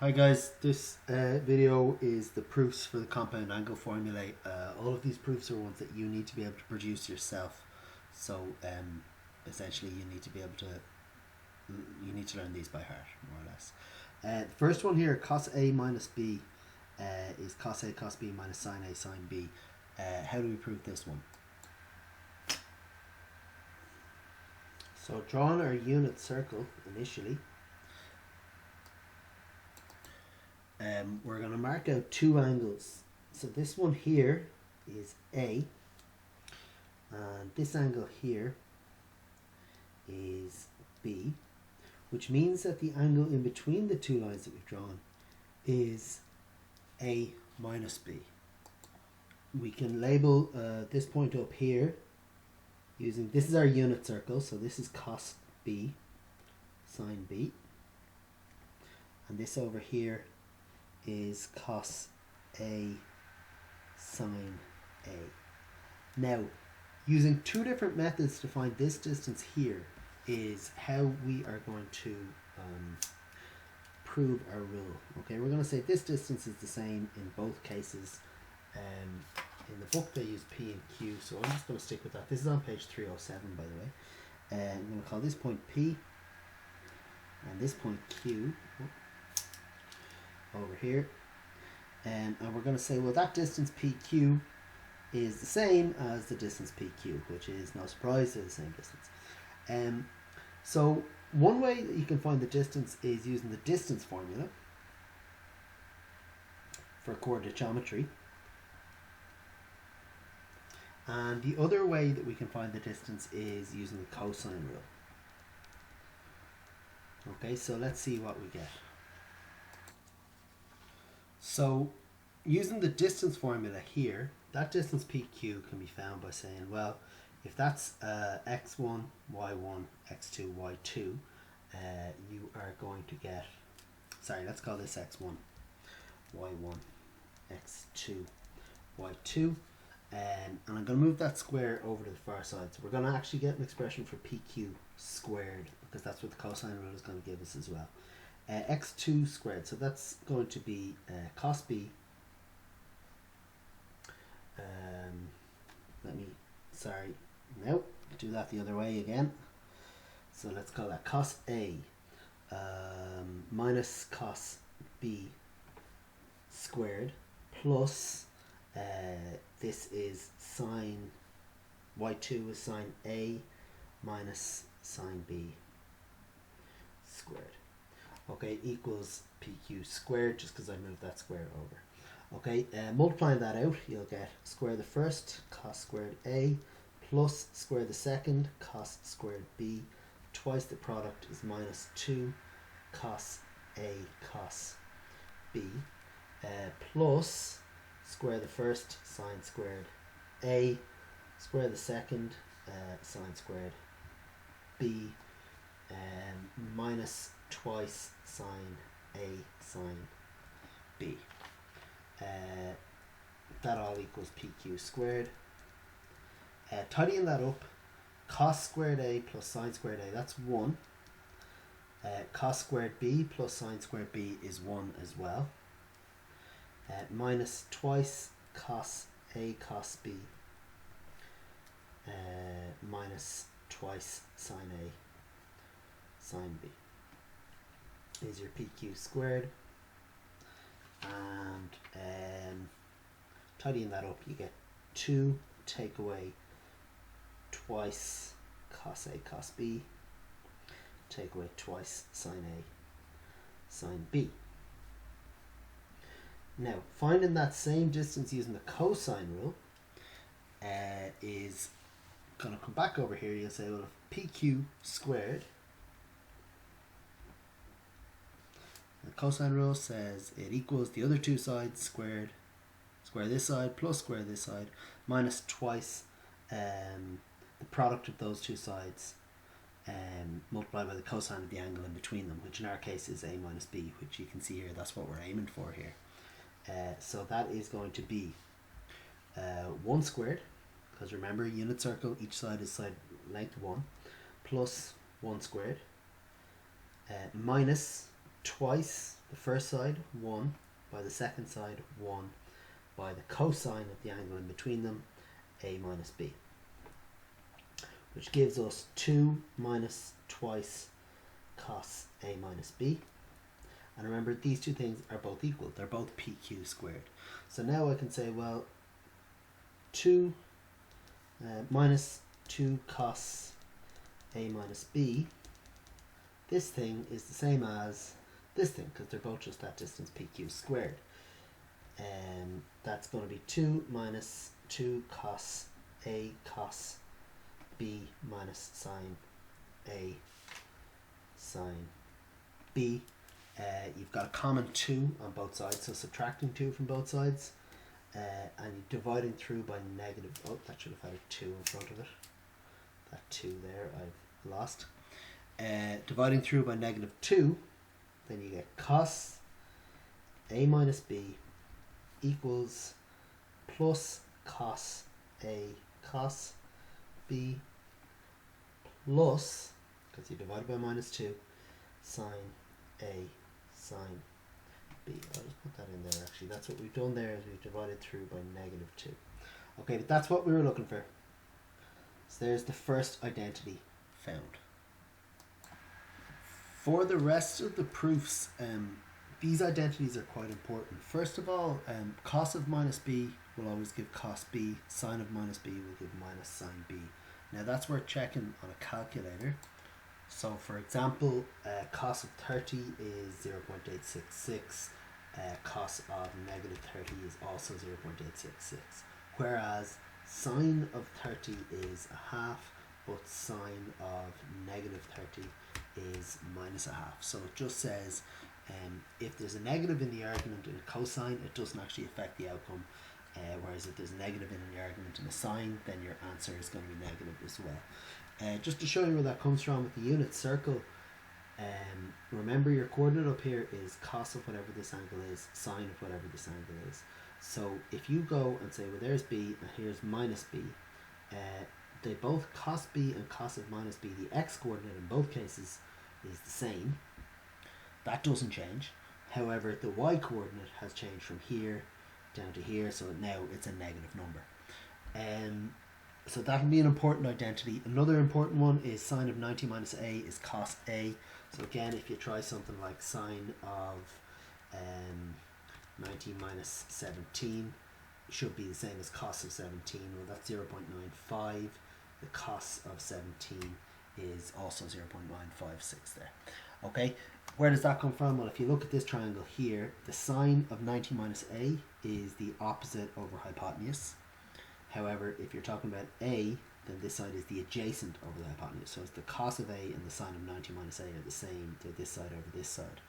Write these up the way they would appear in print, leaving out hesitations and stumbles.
Hi guys, this video is the proofs for the compound angle formulae. All of these proofs are ones that you need to be able to produce yourself. So essentially you need to learn these by heart, more or less. The first one here, cos A minus B, is cos A cos B minus sin A sin B. How do we prove this one? So drawing our unit circle initially, we're going to mark out two angles. So this one here is A, and this angle here is B, which means that the angle in between the two lines that we've drawn is A minus B. We can label this point up here using, this is our unit circle, so this is cos B sin B, and this over here is cos A sin A. Now, using two different methods to find this distance here is how we are going to prove our rule. Okay, we're going to say this distance is the same in both cases. In the book they use P and Q, so I'm just going to stick with that. This is on page 307, by the way. I'm going to call this point P and this point Q over here, and we're going to say, well, that distance PQ is the same as the distance PQ, which is no surprise, they're the same distance. So one way that you can find the distance is using the distance formula for coordinate geometry, and the other way that we can find the distance is using the cosine rule. Okay, so let's see what we get. So using the distance formula here, that distance PQ can be found by saying, well, if that's x1, y1, x2, y2, you are going to get, sorry, let's call this x1, y1, x2, y2, and I'm going to move that square over to the far side. So we're going to actually get an expression for PQ squared, because that's what the cosine rule is going to give us as well. X2 squared, so that's going to be cos B. Do that the other way again. So let's call that cos A minus cos B squared plus this is sine y2 is sine A minus sine B squared. Okay, equals PQ squared, just because I moved that square over. Okay, multiplying that out, you'll get square the first, cos squared A, plus square the second, cos squared B, twice the product is minus 2 cos A cos B, plus square the first, sine squared A, square the second, sine squared B, minus twice sine A sine B. That all equals PQ squared. Tidying that up, cos squared A plus sine squared A, that's 1. Cos squared B plus sine squared B is 1 as well. Minus twice cos A cos B, minus twice sine A sine B is your PQ squared, and tidying that up, you get 2 take away twice cos A cos B, take away twice sine A sine B. Now, finding that same distance using the cosine rule is going to come back over here. You'll say, well, if PQ squared, the cosine rule says it equals the other two sides squared, square this side plus square this side, minus twice the product of those two sides multiplied by the cosine of the angle in between them, which in our case is A minus B, which you can see here, that's what we're aiming for here. So that is going to be 1 squared, because remember, unit circle, each side is side length 1, plus 1 squared, minus twice the first side 1, by the second side 1, by the cosine of the angle in between them, a minus b, which gives us 2 minus twice cos a minus b. And remember, these two things are both equal. They're both pq squared. So now I can say, well, 2 minus 2 cos a minus b, this thing is the same as this thing, because they're both just that distance, pq squared. That's going to be 2 minus 2 cos a cos b minus sine a sine b. You've got a common 2 on both sides, so subtracting 2 from both sides, and dividing through by negative, oh, that should have had a 2 in front of it. That 2 there I've lost. Dividing through by negative 2, then you get cos a minus b equals plus cos a cos b plus, because you divide by minus 2, sine a sine b. I'll just put that in there actually. That's what we've done there, is we've divided through by negative 2. Okay, but that's what we were looking for. So there's the first identity found. For the rest of the proofs, these identities are quite important. First of all, cos of minus b will always give cos b, sine of minus b will give minus sine b. Now that's worth checking on a calculator. So for example, cos of 30 is 0.866, cos of negative 30 is also 0.866, whereas sine of 30 is a half, but sine of negative 30 is minus a half. So it just says if there's a negative in the argument in a cosine, it doesn't actually affect the outcome, whereas if there's a negative in the argument in a sine, then your answer is going to be negative as well. Just to show you where that comes from with the unit circle, remember your coordinate up here is cos of whatever this angle is, sine of whatever this angle is. So if you go and say, well, there's b and here's minus b, they both, cos b and cos of minus b, the x coordinate in both cases is the same. That doesn't change. However, the y coordinate has changed from here down to here, so now it's a negative number. So that can be an important identity. Another important one is sine of 90 minus a is cos a. So again, if you try something like sine of 90 minus 17, it should be the same as cos of 17. Well, that's 0.95. The cos of 17 is also 0.956 there. Okay, where does that come from? Well, if you look at this triangle here, the sine of 90 minus a is the opposite over hypotenuse. However, if you're talking about a, then this side is the adjacent over the hypotenuse. So it's the cos of a and the sine of 90 minus a are the same. They're this side over this side.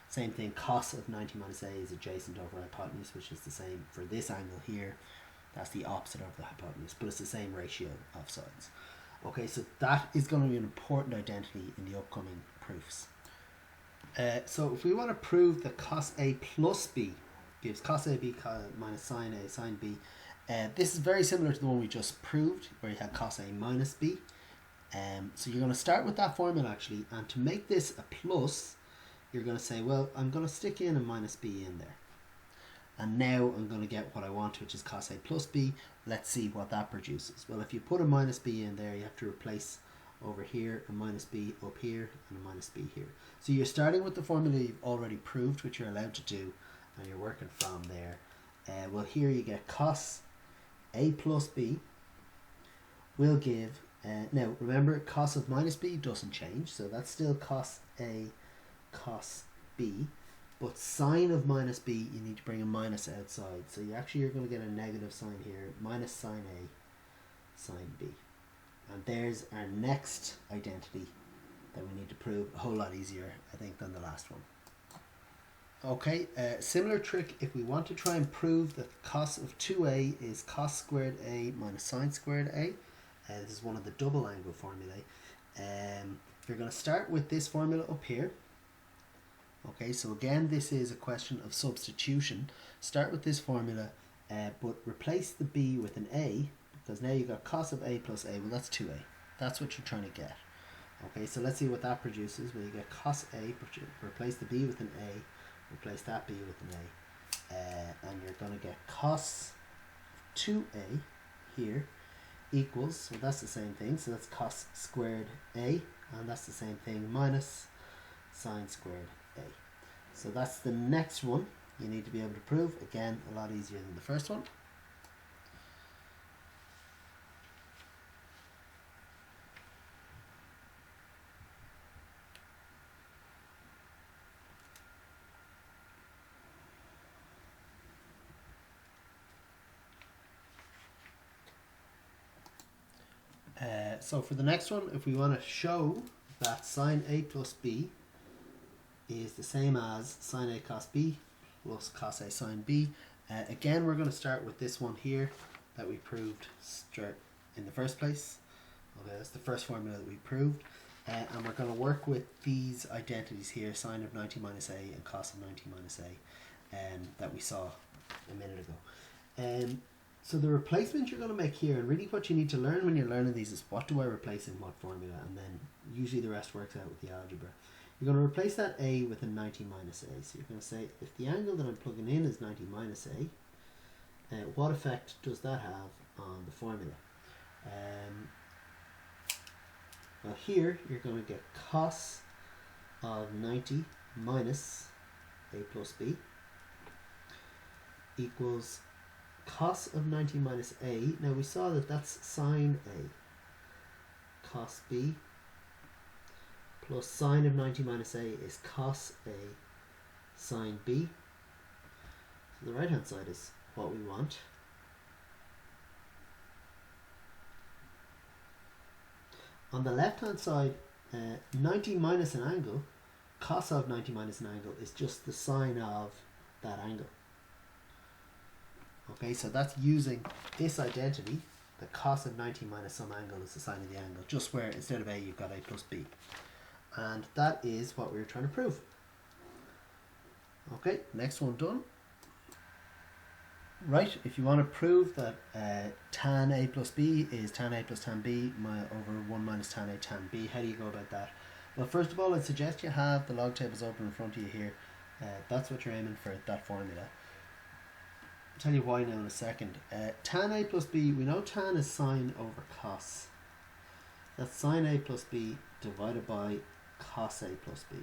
Same thing, cos of 90 minus a is adjacent over hypotenuse, which is the same for this angle here. That's the opposite of the hypotenuse, but it's the same ratio of sides. Okay, so that is going to be an important identity in the upcoming proofs. So if we want to prove that cos a plus b gives cos a b minus sine a sine b, this is very similar to the one we just proved, where you had cos a minus b. So you're going to start with that formula actually, and to make this a plus, you're going to say, well, I'm going to stick in a minus b in there. And now I'm going to get what I want, which is cos a plus b. Let's see what that produces. Well, if you put a minus b in there, you have to replace over here a minus b up here and a minus b here. So you're starting with the formula you've already proved, which you're allowed to do, and you're working from there. Well, here you get cos a plus b will give, now remember, cos of minus b doesn't change, so that's still cos a cos b. But sine of minus b, you need to bring a minus outside. So you're going to get a negative sign here, minus sine a, sine b. And there's our next identity that we need to prove. A whole lot easier, I think, than the last one. Okay, similar trick if we want to try and prove that cos of 2a is cos squared a minus sine squared a. This is one of the double angle formulae. You're going to start with this formula up here. Okay, so again, this is a question of substitution. Start with this formula, but replace the b with an a, because now you've got cos of a plus a. Well, that's 2a. That's what you're trying to get. Okay, so let's see what that produces. Well, you get cos a, replace the b with an a, replace that b with an a, and you're going to get cos 2a here equals, so that's the same thing, so that's cos squared a, and that's the same thing, minus sine squared a. So that's the next one you need to be able to prove. Again, a lot easier than the first one. So for the next one, if we want to show that sine a plus b is the same as sine a cos b plus cos a sine b, again we're going to start with this one here that we proved in the first place. Okay, that's the first formula that we proved, and we're going to work with these identities here, sine of 90 minus a and cos of 90 minus a, that we saw a minute ago. So the replacement you're going to make here, and really what you need to learn when you're learning these, is what do I replace in what formula, and then usually the rest works out with the algebra. You're going to replace that a with a 90 minus a. So you're going to say, if the angle that I'm plugging in is 90 minus a, what effect does that have on the formula? Well, here you're going to get cos of 90 minus a plus b equals cos of 90 minus a. Now we saw that that's sine a. Cos b plus sine of 90 minus a is cos a sine b. So the right hand side is what we want. On the left hand side, 90 minus an angle, cos of 90 minus an angle is just the sine of that angle. Okay, so that's using this identity, the cos of 90 minus some angle is the sine of the angle, just where instead of a you've got a plus b. And that is what we were trying to prove. Okay, next one done. Right, if you want to prove that tan a plus b is tan a plus tan b over 1 minus tan a tan b, how do you go about that? Well, first of all, I'd suggest you have the log tables open in front of you here. That's what you're aiming for, that formula. I'll tell you why now in a second. Tan a plus b, we know tan is sine over cos. That's sine a plus b divided by cos a plus b.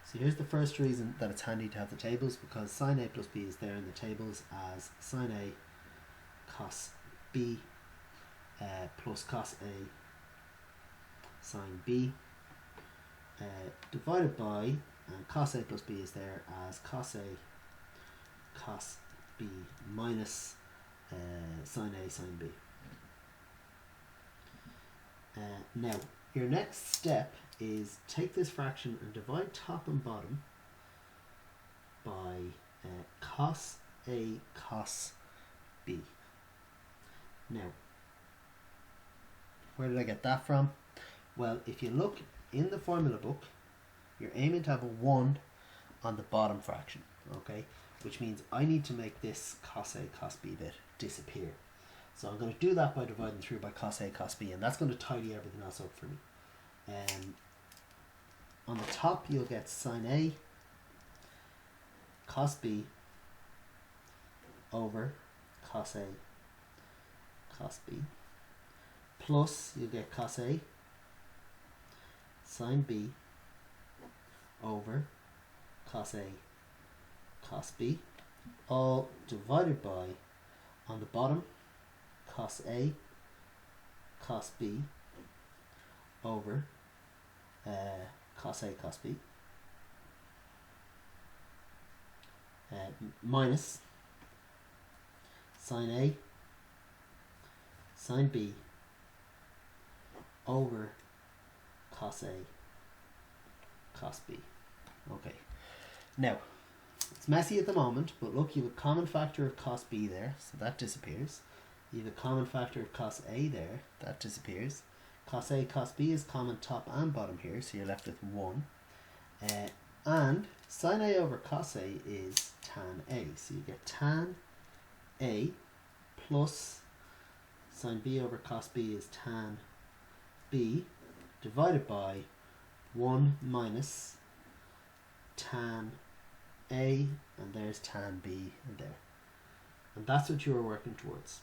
So here's the first reason that it's handy to have the tables, because sine a plus b is there in the tables as sine a cos b plus cos a sine b divided by, and cos a plus b is there as cos a cos b minus sine a sine b. Now your next step is take this fraction and divide top and bottom by cos a cos b. Now, where did I get that from? Well, if you look in the formula book, you're aiming to have a 1 on the bottom fraction, okay? Which means I need to make this cos a cos b bit disappear. So I'm going to do that by dividing through by cos a cos b, and that's going to tidy everything else up for me. On the top you'll get sine a cos b over cos a cos b, plus you'll get cos a sine b over cos a cos b, all divided by, on the bottom, cos a cos b over cos a cos b minus sine a sine b over cos a cos b. Okay, now it's messy at the moment, but look, you have a common factor of cos b there, so that disappears. You have a common factor of cos a there, that disappears. Cos a cos b is common top and bottom here, so you're left with 1. And sine a over cos a is tan a, so you get tan a plus sine b over cos b is tan b divided by 1 minus tan A, and there's tan B in there. And that's what you're working towards.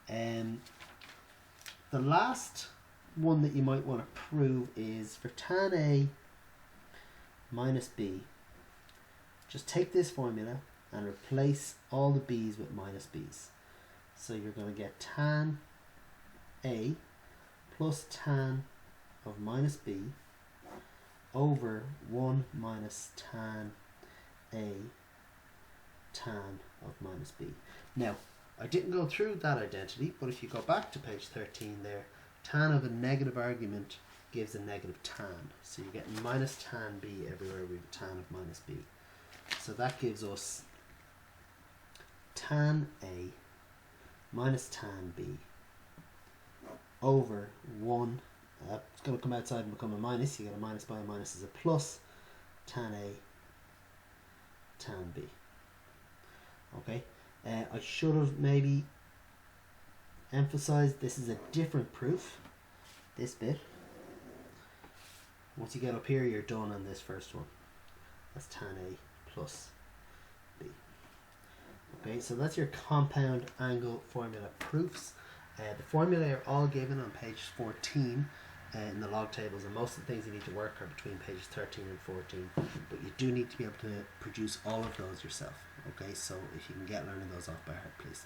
The last one that you might want to prove is for tan A minus B. Just take this formula and replace all the B's with minus B's. So you're going to get tan A plus tan of minus B over 1 minus tan A tan of minus B. Now, I didn't go through that identity, but if you go back to page 13 there, tan of a negative argument gives a negative tan. So you're getting minus tan B everywhere we have tan of minus B. So that gives us tan A minus tan B over 1. It's going to come outside and become a minus. You get a minus by a minus is a plus. Tan A tan B. Okay. I should have maybe emphasized this is a different proof. This bit. Once you get up here, you're done on this first one. That's tan A plus B. Okay, so that's your compound angle formula proofs. The formulae are all given on page 14 in the log tables, and most of the things you need to work are between pages 13 and 14, but you do need to be able to produce all of those yourself. Okay, so if you can get learning those off by heart, please.